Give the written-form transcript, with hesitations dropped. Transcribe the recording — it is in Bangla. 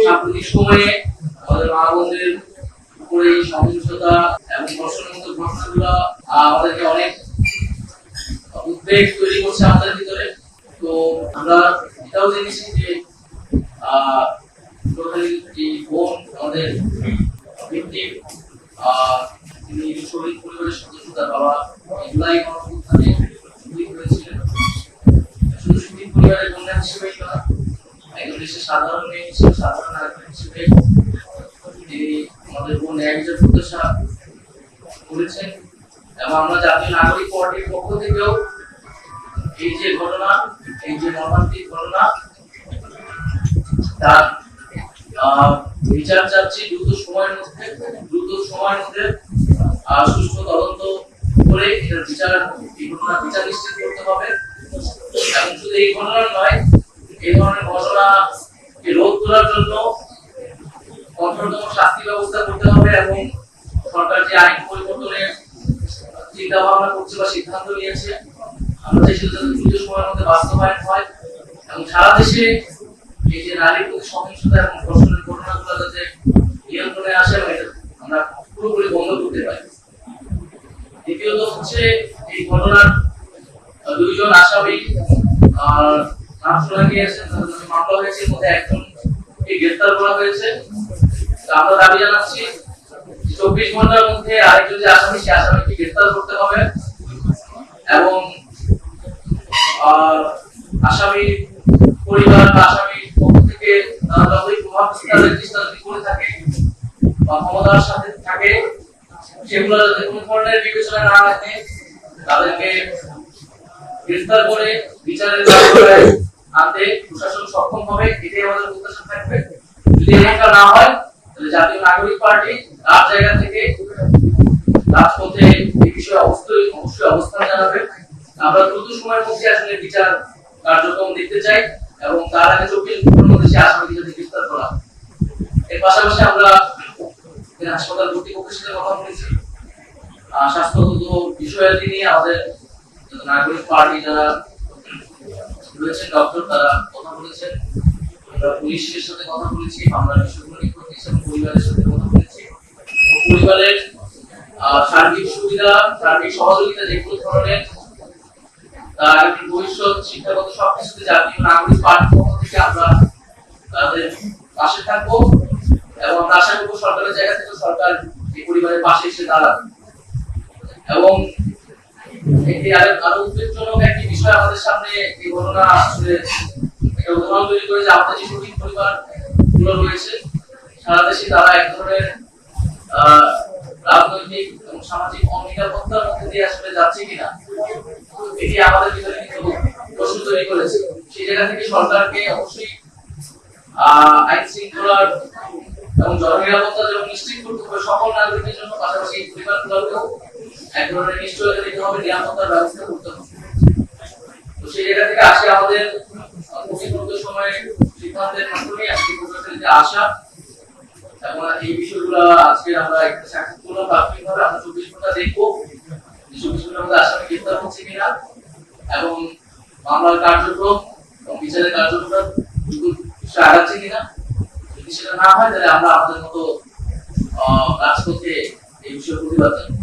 সাম্প্রতিক সময়ে আমাদের মা বোনদের উপরে সহিংসতা এবং ধর্ষণের মতো ঘটনাগুলো আমাদেরকে অনেক উদ্বেগ তৈরি করছে আমাদের ভিতরে। তো আমরা এটাও জেনেছি যে বোন আমাদের ভিকটিম তিনি শহীদ পরিবারের সদস্য, তার বাবা জুলাই গণঅভ্যুত্থানে শহীদ হয়েছিলেন। শুধু শহীদ পরিবারের কন্যা হিসেবেই না, একজন দেশের সাধারণ মেয়ে হিসেবে, সাধারণ নাগরিক হিসেবে তিনি আমাদের বোন ন্যায় বিচার প্রত্যাশা করেছেন। এবং আমরা জাতীয় নাগরিক পার্টির পক্ষ থেকেও এই যে ঘটনা, এই যে মর্মান্তিক ঘটনা, তার বিচার চাচ্ছি দ্রুত সময়ের মধ্যে সুষ্ঠু তদন্ত করে এটার বিচার, এই ঘটনার বিচার নিশ্চিত করতে হবে। এবং শুধু এই ঘটনা নয়, এই ধরনের ঘটনাকে রোধ করার জন্য কঠোরতম শাস্তি ব্যবস্থা করতে হবে। এবং সরকার যে আইন পরিবর্তনের চিন্তা ভাবনা করছে বা সিদ্ধান্ত নিয়েছে, আমরা চাই সেটা যাতে দ্রুত সময়ের মধ্যে বাস্তবায়ন হয় এবং সারা দেশে এই যে নারীর প্রতি সহিংসতা এবং ধর্ষণের ঘটনাগুলো যাতে নিয়ন্ত্রণে আসে এবং এটা আমরা পুরোপুরি বন্ধ করতে পারি। দ্বিতীয়ত হচ্ছে, এই ঘটনার দুইজন আসামি নাম শোনা গিয়েছে, মামলা হয়েছে, এর মধ্যে একজনকে গ্রেফতার করা হয়েছে। আমরা দাবি জানাচ্ছি 24 ঘন্টার মধ্যে আরেকজন যে আসামি, সে আসামিকে গ্রেফতার করতে হবে এবং আসামি পরিবার বা আসামির পক্ষ থেকে যতই প্রভাব বিস্তারের চেষ্টা যদি করে থাকে বা ক্ষমতার সাথে থাকে, সেগুলো যাতে কোনো ধরনের বিবেচনা না রাখে, তাদেরকে গ্রেফতার করে বিচারের আওতায় আনতে প্রশাসন সক্ষম হবে, এটাই আমাদের প্রত্যাশা থাকবে। যদি এমনটা না হয়, তাহলে জাতীয় নাগরিক পার্টি তার জায়গা থেকে রাজপথে এই বিষয়ে অবশ্যই অবস্থান জানাবে। আমরা দ্রুত সময়ের মধ্যে আসলে বিচার কার্যক্রম দেখতে চাই এবং তার আগে 24 ঘন্টার মধ্যে সে আসামিকে যাতে গ্রেফতার করা। এর পাশাপাশি আমরা হাসপাতাল কর্তৃপক্ষের সাথে কথা বলেছি, স্বাস্থ্যগত বিষয়াদি নিয়ে আমাদের নাগরিক পার্টি যারা রয়েছেন, ডক্টর, তারা কথা বলেছেন। আমরা পুলিশের সাথে কথা বলেছি, আমরা বিষয়গুলো নিয়ে পরিবারের সাথে কথা বলেছি। পরিবারের সার্বিক সুবিধা, সার্বিক সহযোগিতা যে কোনো ধরনের, তার ভবিষ্যৎ শিক্ষাগত সবকিছুতে জাতীয় নাগরিক পার্টির পক্ষ থেকে আমরা তাদের পাশে থাকবো এবং আমরা আশা করবো সরকারের জায়গা থেকে সরকার এই পরিবারের পাশে এসে দাঁড়াবে। এবং একটি আরো উদ্বেগজনক একটি বিষয় আমাদের সামনে এই ঘটনা আসলে একটা উদাহরণ তৈরি করে যে আমাদের যে শহীদ পরিবার গুলো রয়েছে সারা দেশে, তারা এক ধরনের রাজনৈতিক এবং সামাজিক অনিরাপত্তার মধ্যে দিয়ে আসলে যাচ্ছে কিনা, এটি আমাদের ভিতরে কিন্তু প্রশ্ন তৈরি করেছে। সেই জায়গা থেকে সরকারকে অবশ্যই আইন শৃঙ্খলার এবং জননিরাপত্তা যেমন নিশ্চিত করতে হবে সকল নাগরিকের জন্য, পাশাপাশি এই পরিবারগুলোকেও এক ধরনের নিশ্চয়তা দিতে হবে, নিরাপত্তার ব্যবস্থা করতে হবে। তো সেই জায়গা থেকে আসে আমাদের দ্রুত সময়ে সিদ্ধান্তের মাধ্যমে আজকে প্রশাসনিক আসা এবং এই বিষয়গুলো আজকে আমরা একটা সাক্ষাৎ করলাম। প্রাথমিকভাবে আমরা 24 ঘন্টা দেখবো 24 ঘন্টার মধ্যে আসামি গ্রেফতার হচ্ছে কিনা এবং মামলার কার্যক্রম এবং বিচারের কার্যক্রম আগাচ্ছে কিনা। যদি সেটা না হয়, তাহলে আমরা আমাদের মতো রাজপথে এই বিষয়ে প্রতিবাদ জানাবো।